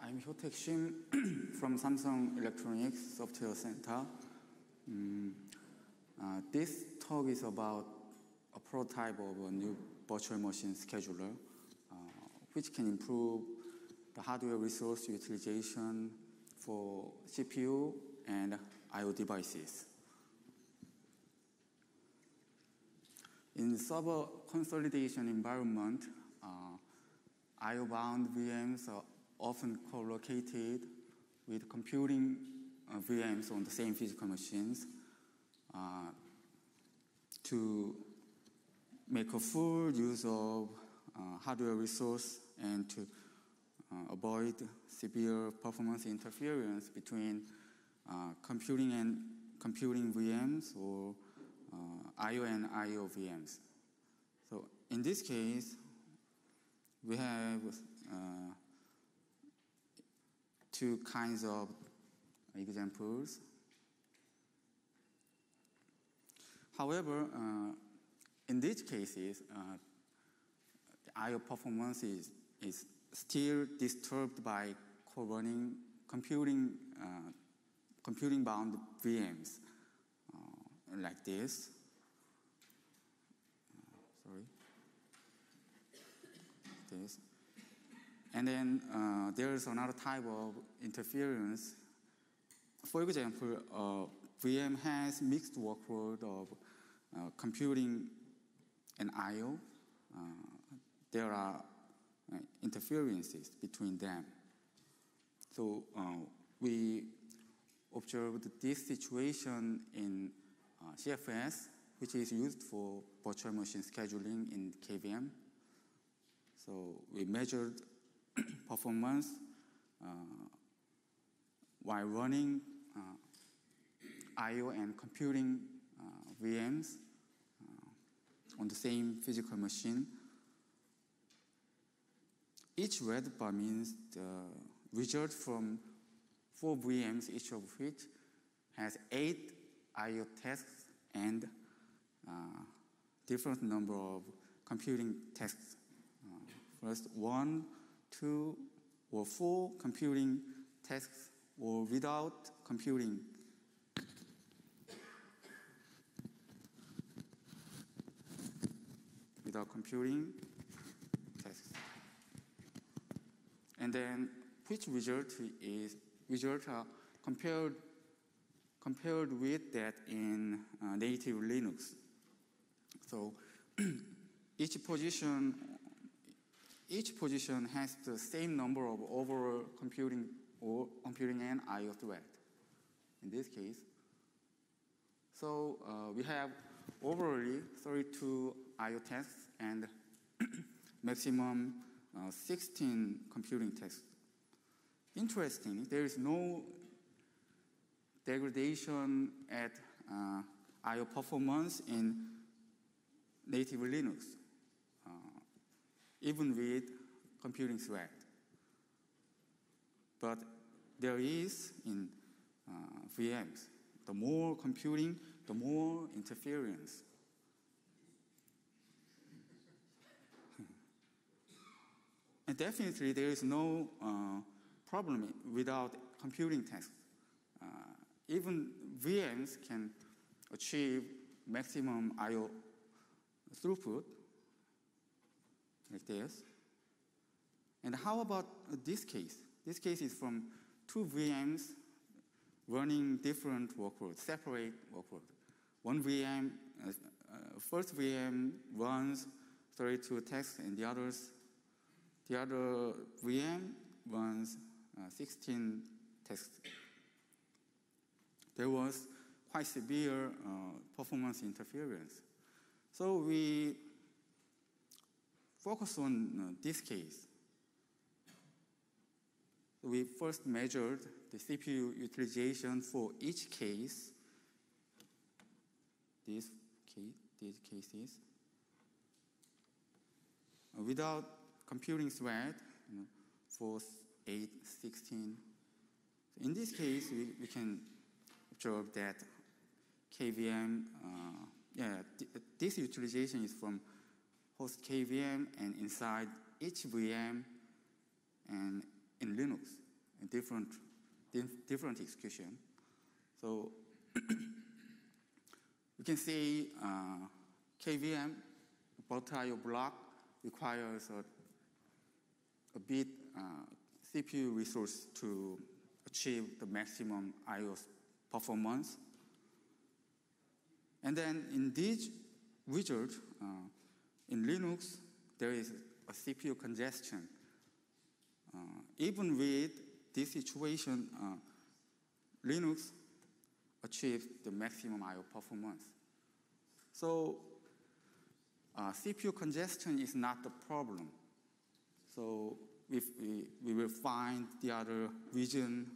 I'm Hyotaek Shim from Samsung Electronics Software Center. This talk is about a prototype of a new virtual machine scheduler, which can improve the hardware resource utilization for CPU and I/O devices. In server consolidation environment, I/O-bound VMs are often co-located with computing VMs on the same physical machines to make a full use of hardware resource and to avoid severe performance interference between computing VMs or I/O and I/O VMs. So in this case, we have two kinds of examples. However, in these cases, the I/O performance is still disturbed by co-running computing-bound VMs like this. This. And then there's another type of interference. For example, VM has mixed workload of computing and I/O. There are interferences between them. So we observed this situation in CFS, which is used for virtual machine scheduling in KVM. So we measured performance while running I/O and computing VMs on the same physical machine. Each red bar means the result from 4 VMs, each of which has 8 I/O tasks and different number of computing tasks. First, 1, 2, or 4 computing tasks, or without computing. Without computing tasks. And then which result are compared with that in native Linux. So each position has the same number of overall computing and I/O thread in this case. So we have overall 32 I/O tasks and maximum 16 computing tasks. Interesting, there is no degradation at I/O performance in native Linux, even with computing thread. But there is in VMs. The more computing, the more interference. And definitely there is no problem without computing tasks. Even VMs can achieve maximum I/O throughput like this. And how about this case? This case is from 2 VMs running different workloads, separate workloads. One VM, first VM runs 32 tasks, and the other VM runs 16 tasks. There was quite severe performance interference. So we focus on this case. We first measured the CPU utilization for each case, these cases, without computing thread, for 8, 16. So in this case, we can observe that KVM, this utilization is from host KVM and inside each VM and in Linux. different execution. So we can say KVM, volatile block, requires a bit CPU resource to achieve the maximum I/O performance. And then in this result, in Linux, there is a CPU congestion. Even with this situation, Linux achieves the maximum I/O performance. So CPU congestion is not the problem. So if we will find the other region.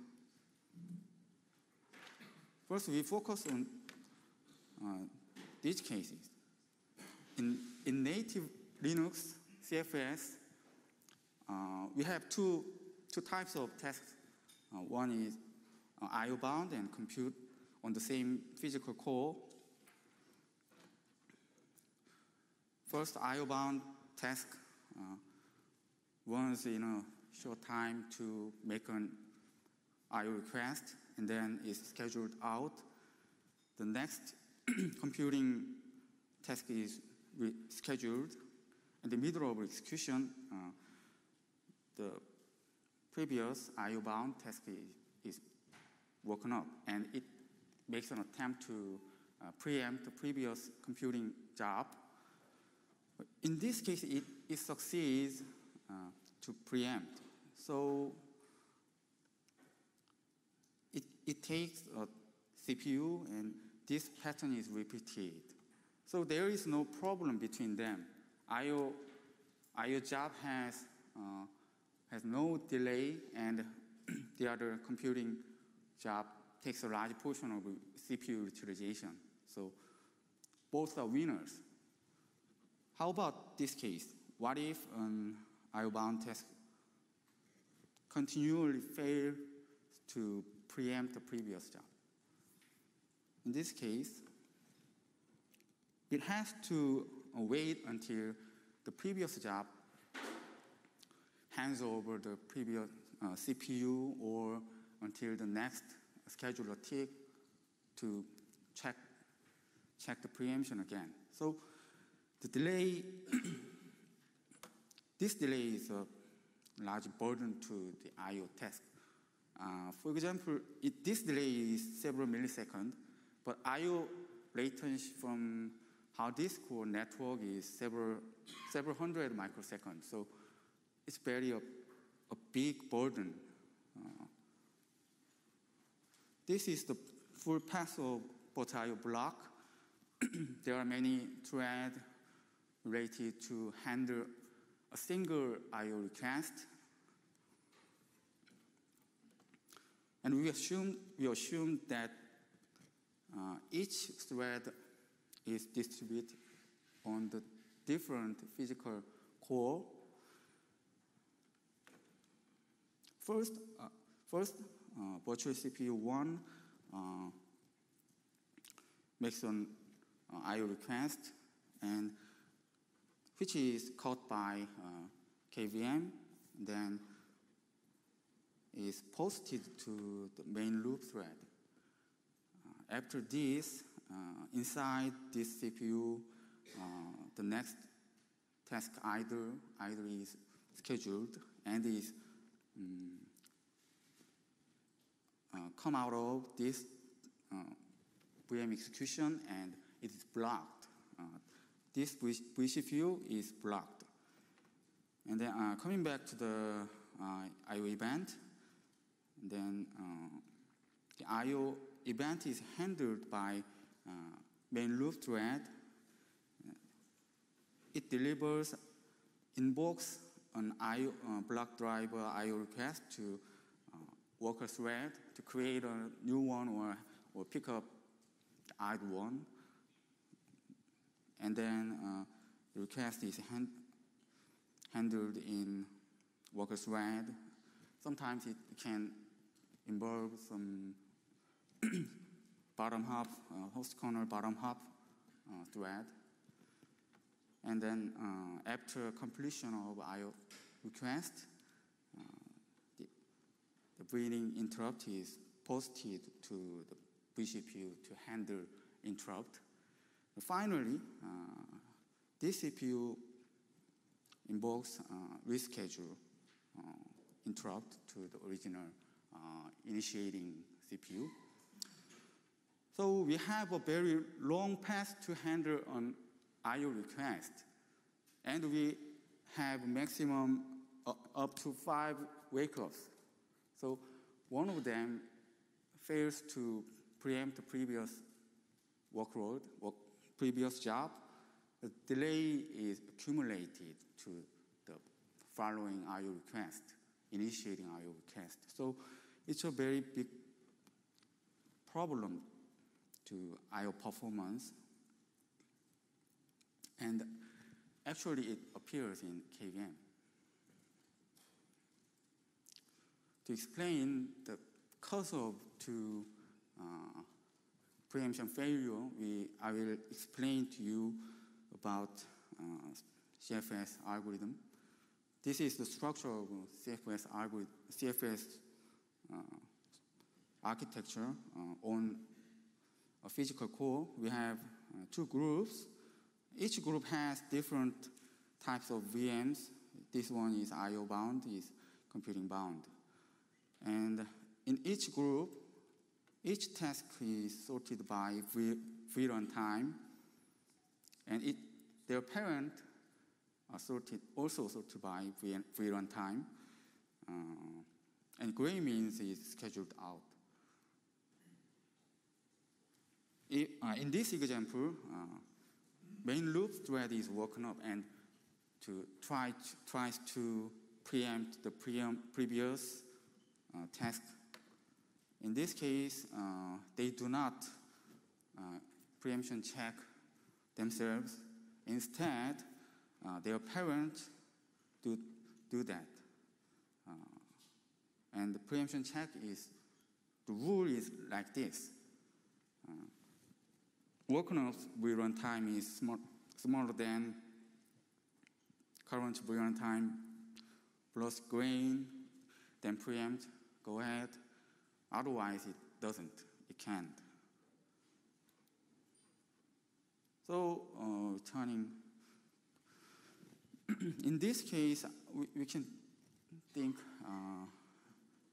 First, we focus on these cases. In native Linux, CFS, we have two types of tasks. One is I/O bound and compute on the same physical core. First, I/O bound task runs in a short time to make an I/O request, and then is scheduled out. The next computing task is scheduled. In the middle of execution, the previous I/O bound task is woken up, and it makes an attempt to preempt the previous computing job. In this case, it succeeds to preempt. So it takes a CPU, and this pattern is repeated. So there is no problem between them. I/O job has no delay, and the other computing job takes a large portion of CPU utilization. So both are winners. How about this case? What if an I/O bound task continually fails to preempt the previous job? In this case, it has to wait until the previous job hands over the previous CPU, or until the next scheduler tick to check the preemption again. So the delay, this delay is a large burden to the I/O task. For example, this delay is several milliseconds, but I/O latency from hard disk or network is several hundred microseconds. So it's very a big burden. This is the full path of volatile block. There are many threads related to handle a single I/O request. And we assume that each thread is distributed on the different physical core. First, virtual CPU1 makes an I/O request, and which is caught by KVM, then is posted to the main loop thread. After this, inside this CPU, the next task either is scheduled and is come out of this VM execution, and it is blocked. This vCPU is blocked. And then coming back to the I/O event, then the I/O event is handled by main loop thread. It delivers, invokes an I/O block driver I/O request to worker thread to create a new one or pick up the old one. And then the request is handled in worker thread. Sometimes it can involve some bottom hop, host kernel bottom hop thread. And then after completion of I/O request, the breathing interrupt is posted to the vCPU to handle interrupt. And finally, this CPU invokes reschedule interrupt to the original initiating CPU. So we have a very long path to handle an I/O request, and we have maximum up to 5 wake-ups. So one of them fails to preempt the previous workload, previous job. The delay is accumulated to the following I/O request, initiating I/O request. So it's a very big problem to I/O performance. And actually it appears in KVM. To explain the cause of preemption failure, I will explain to you about CFS algorithm. This is the structure of CFS algorithm, CFS architecture on a physical core. We have 2 groups. Each group has different types of VMs. This one is I/O bound, is computing bound. And in each group, each task is sorted by V runtime, and their parent are also sorted by V runtime. And gray means it's scheduled out. In this example, main loop thread is woken up and tries to preempt the previous task. In this case, they do not preemption check themselves. Instead, their parents do that. And the preemption check the rule is like this. Woken-up's V runtime is smaller than current V runtime plus grain, then preempt, go ahead. Otherwise, it doesn't, it can't. So, returning, in this case, we can think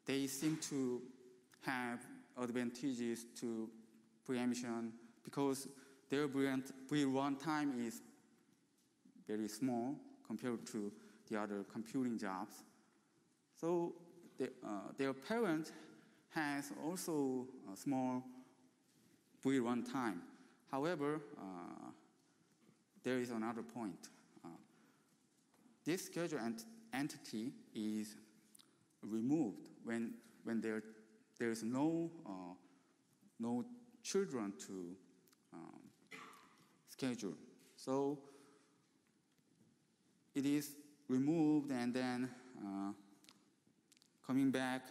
they seem to have advantages to preemption because their V runtime is very small compared to the other computing jobs. So their parent has also a small V runtime. However, there is another point. This schedule entity is removed when there is no children to schedule. So it is removed, and then coming back,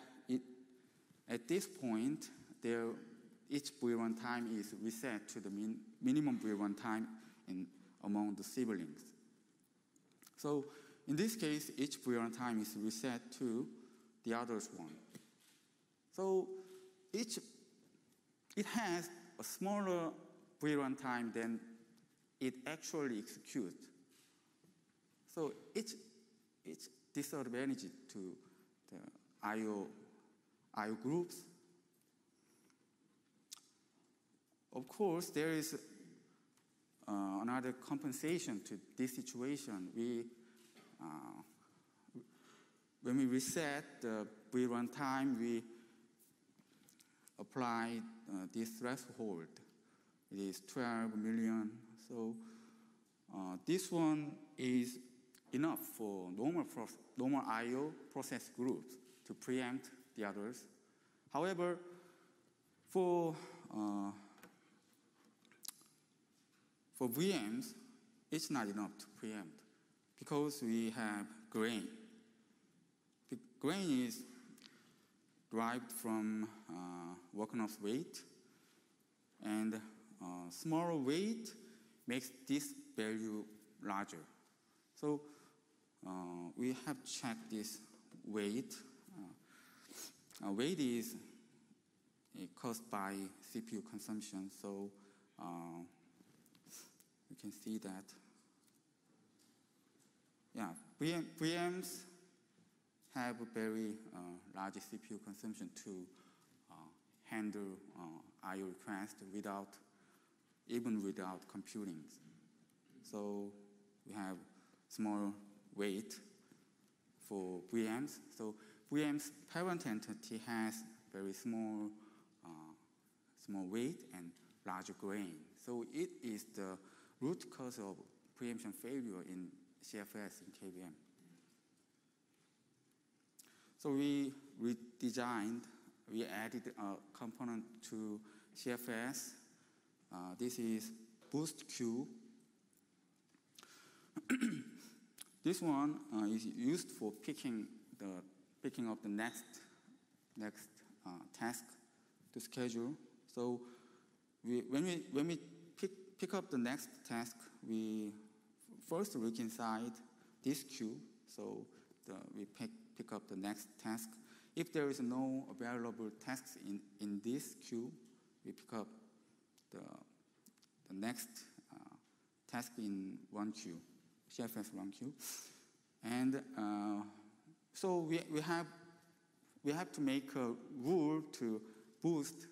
at this point, each V runtime is reset to the minimum V runtime among the siblings. So in this case, each V runtime is reset to the other's one. So it has a smaller V runtime than it actually executes. So it's disadvantage to the I/O groups. Of course, there is another compensation to this situation. When we reset the V runtime, we apply this threshold. It is 12 million. So this one is enough for normal I/O process groups to preempt the others. However, for VMs, it's not enough to preempt because we have grain. The grain is derived from woken-up's weight, and smaller weight makes this value larger. So we have checked this weight. wait is caused by CPU consumption. So you can see that. Yeah, preempts have a very large CPU consumption to handle I/O requests even without computing. So we have small weight for VMs. So VM's parent entity has very small weight and larger grain. So it is the root cause of preemption failure in CFS and KVM. So we added a component to CFS. This is boost queue. This one is used for picking up the next task to schedule. So when we pick up the next task, we first look inside this queue. So we pick up the next task. If there is no available tasks in this queue, we pick up the next task in one queue, CFS one queue. And so we have to make a rule to boost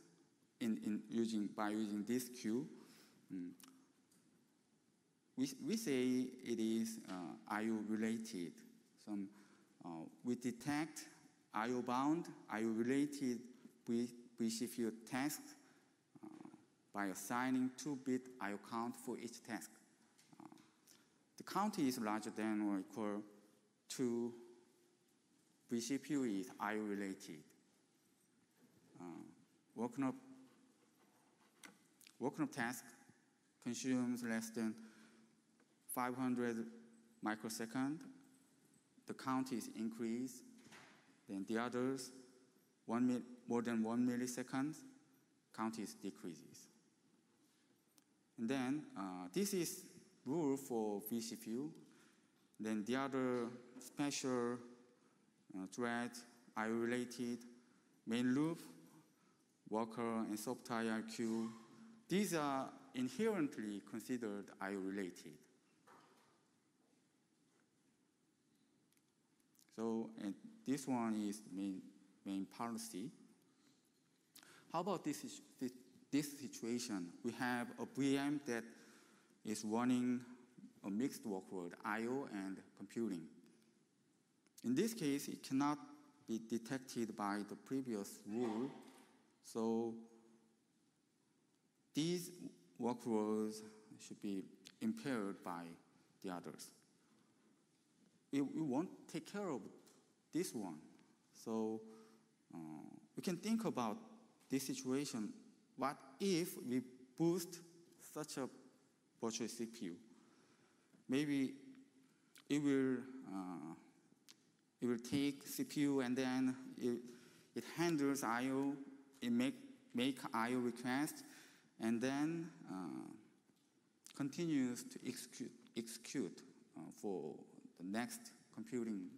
by using this queue. We say it is I/O related. We detect I/O bound, I/O related CPU tasks by assigning 2-bit I/O count for each task. The count is larger than or equal to vCPU is I/O related. Working up task consumes less than 500 microseconds. The count is increased. Then the others, more than 1 millisecond, count is decreases. And then this is rule for vCPU. Then the other special thread, I/O related, main loop, worker, and sub-IRQ. These are inherently considered I/O related. So, and this one is main policy. How about this situation? We have a VM that is running a mixed workload, I/O and computing. In this case, it cannot be detected by the previous rule. So these workloads should be impaired by the others. We won't take care of this one. So we can think about this situation. What if we boost such a virtual CPU? Maybe it will take CPU and then it handles I/O, it make I/O requests, and then continues to execute for the next computing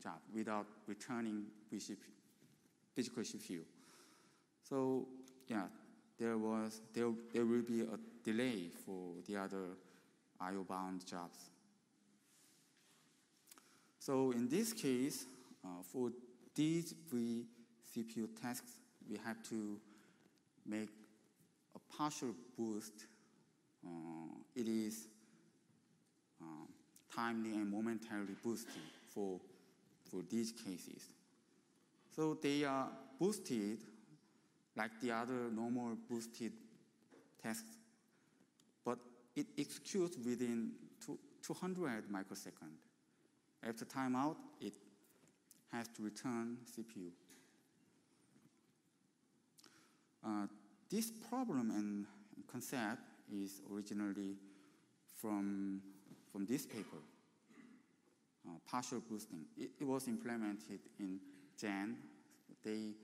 job without returning physical CPU. So yeah, there will be a delay for the other I/O bound jobs. So in this case, for these vCPU tasks, we have to make a partial boost. It is timely and momentarily boosted for these cases. So they are boosted like the other normal boosted tasks, but it executes within 200 microseconds. After timeout, it has to return CPU. This problem and concept is originally from this paper, partial boosting. It was implemented in Jan. They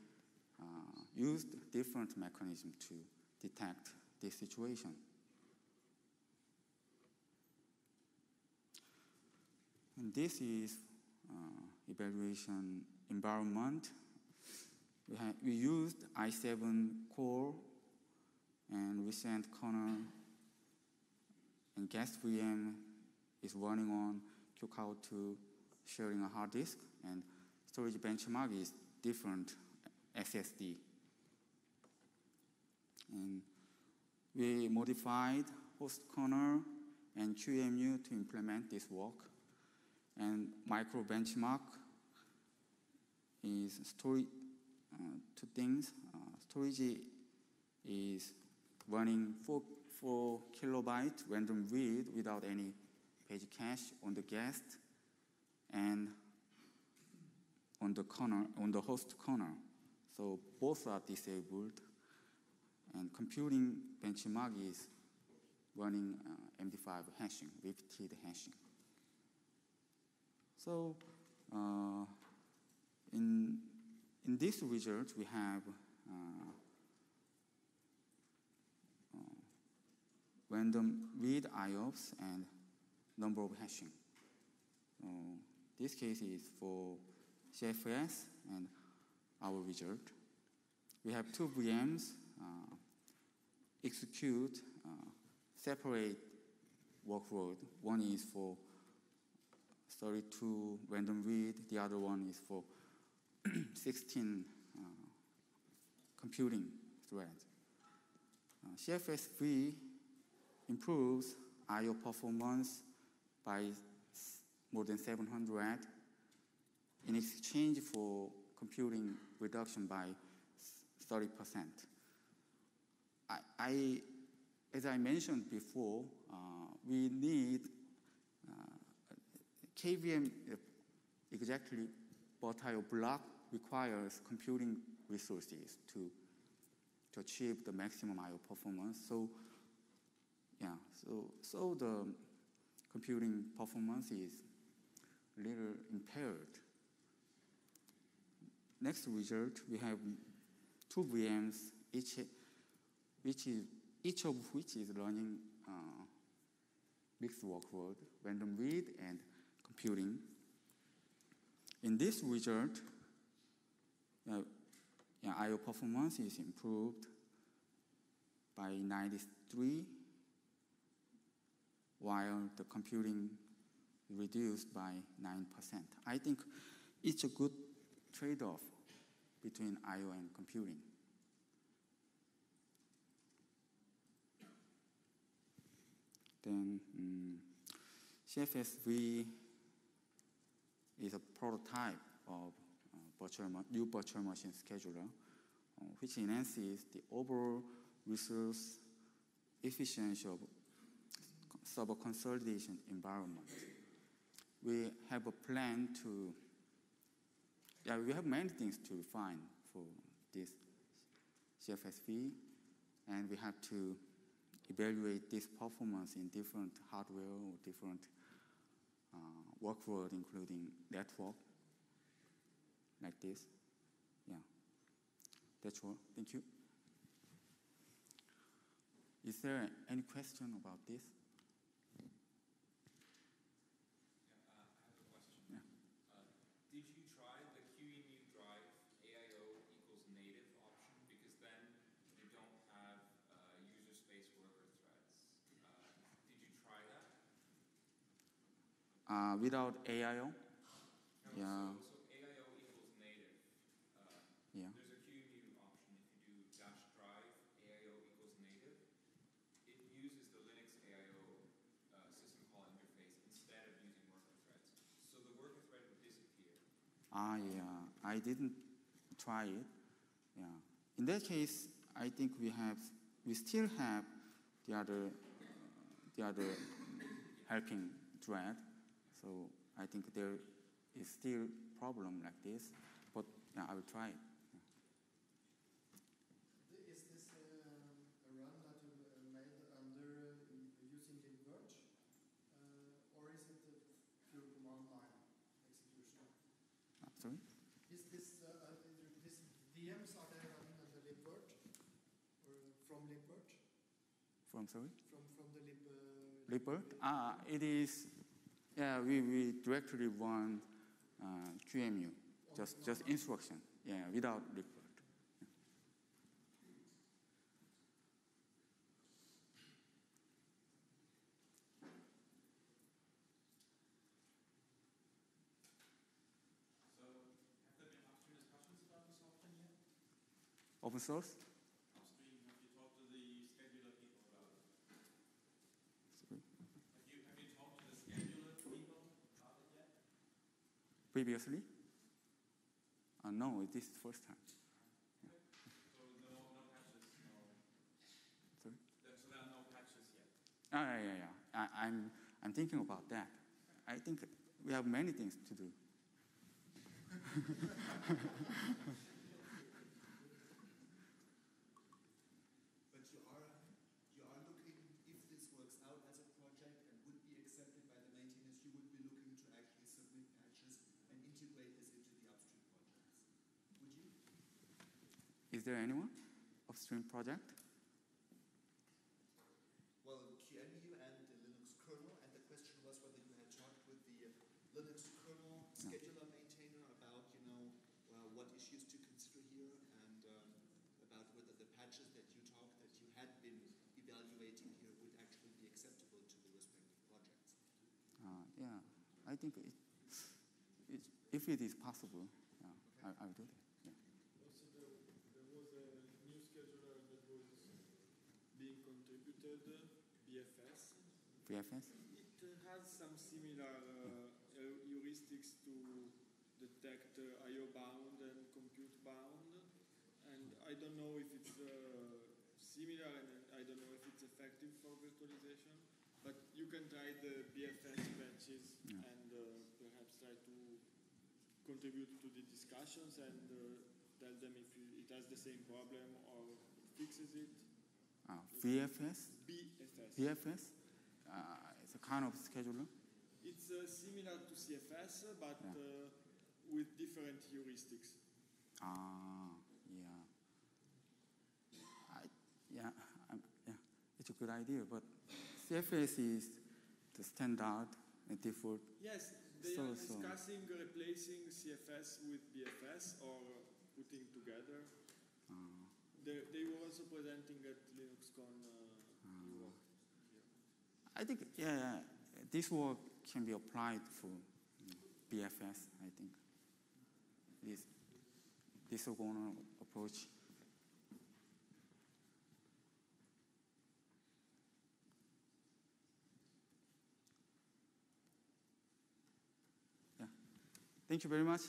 used different mechanisms to detect this situation. And this is evaluation environment. we used i7 core and recent kernel, and guest VM is running on QCloud2 sharing a hard disk, and storage benchmark is different SSD. And we modified host kernel and QEMU to implement this work. And micro benchmark is storage, two things. Storage is running 4 kilobyte random read without any page cache on the guest and on the kernel, on the host kernel. So both are disabled. And computing benchmark is running MD5 hashing, repeated hashing. So in this result, we have random read IOPS and number of hashing. This case is for CFS and our result. We have 2 VMs execute separate workload. One is for 32 random read, the other one is for 16 computing threads. CFS-v improves I/O performance by more than 700 in exchange for computing reduction by 30%. As I mentioned before, we need KVM exactly volatile block requires computing resources to achieve the maximum I/O performance. So the computing performance is a little impaired. Next result, we have 2 VMs, each of which is running mixed workload, random read and computing. In this result, I/O performance is improved by 93, while the computing reduced by 9%. I think it's a good trade-off between I/O and computing. Then CFS-v is a prototype of new virtual machine scheduler, which enhances the overall resource efficiency of server consolidation environment. We have a plan to, we have many things to refine for this CFS-v, and we have to evaluate this performance in different hardware or different workload, including network, like this. Yeah, that's all. Thank you. Is there any question about this? Did you try the QEMU drive AIO equals native option? Because then you don't have user space worker threads. Did you try that? Without AIO? No, Yeah. So AIO equals native. Yeah. There's a QEMU option. If you do -drive AIO equals native, it uses the Linux AIO system call interface instead of using worker threads. So the worker thread would disappear. Yeah, I didn't try it. Yeah. In that case, I think we still have the other helping thread. So I think there is still problem like this, but yeah, I will try it. Is this a run that you made under using libvirt, or is it a pure command line execution? Sorry? Is this these VMs, are they running under libvirt or from libvirt? From sorry? From the libvirt? It is. Yeah, we directly run QEMU, just instruction. Yeah, without libvirt. Open source? Upstream, have you talked to the scheduler people about it? Sorry. Have you talked to the scheduler people about it yet? Previously? No, this is the first time. So no patches, no. Sorry? So there are no patches yet. Yeah. I'm thinking about that. I think we have many things to do. But you are looking, if this works out as a project and would be accepted by the maintainers, you would be looking to actually submit patches and integrate this into the upstream projects. Would you? Is there anyone? Upstream project? Well, QEMU and the Linux kernel, and the question was whether you had talked with the Linux kernel scheduler maintainer about, what issues to consider here, and about whether the patches that you had been evaluating here would actually be acceptable to the respective projects. Yeah, I think if it is possible, yeah, I'll do that. Yeah. Also, there was a new scheduler that was being contributed, BFS. VFS? It has some similar heuristics to detect I/O bound and compute bound, and I don't know if it's similar, and I don't know if it's effective for virtualization. But you can try the BFS patches and perhaps try to contribute to the discussions and tell them if it has the same problem or fixes it. VFS? BFS. VFS? It's a kind of scheduler. It's similar to CFS, but with different heuristics. Yeah. It's a good idea, but CFS is the standard and default. Yes, they are discussing replacing CFS with BFS or putting together. They were also presenting at LinuxCon Europe. I think, this work can be applied for BFS, I think. This orthogonal approach. Yeah. Thank you very much.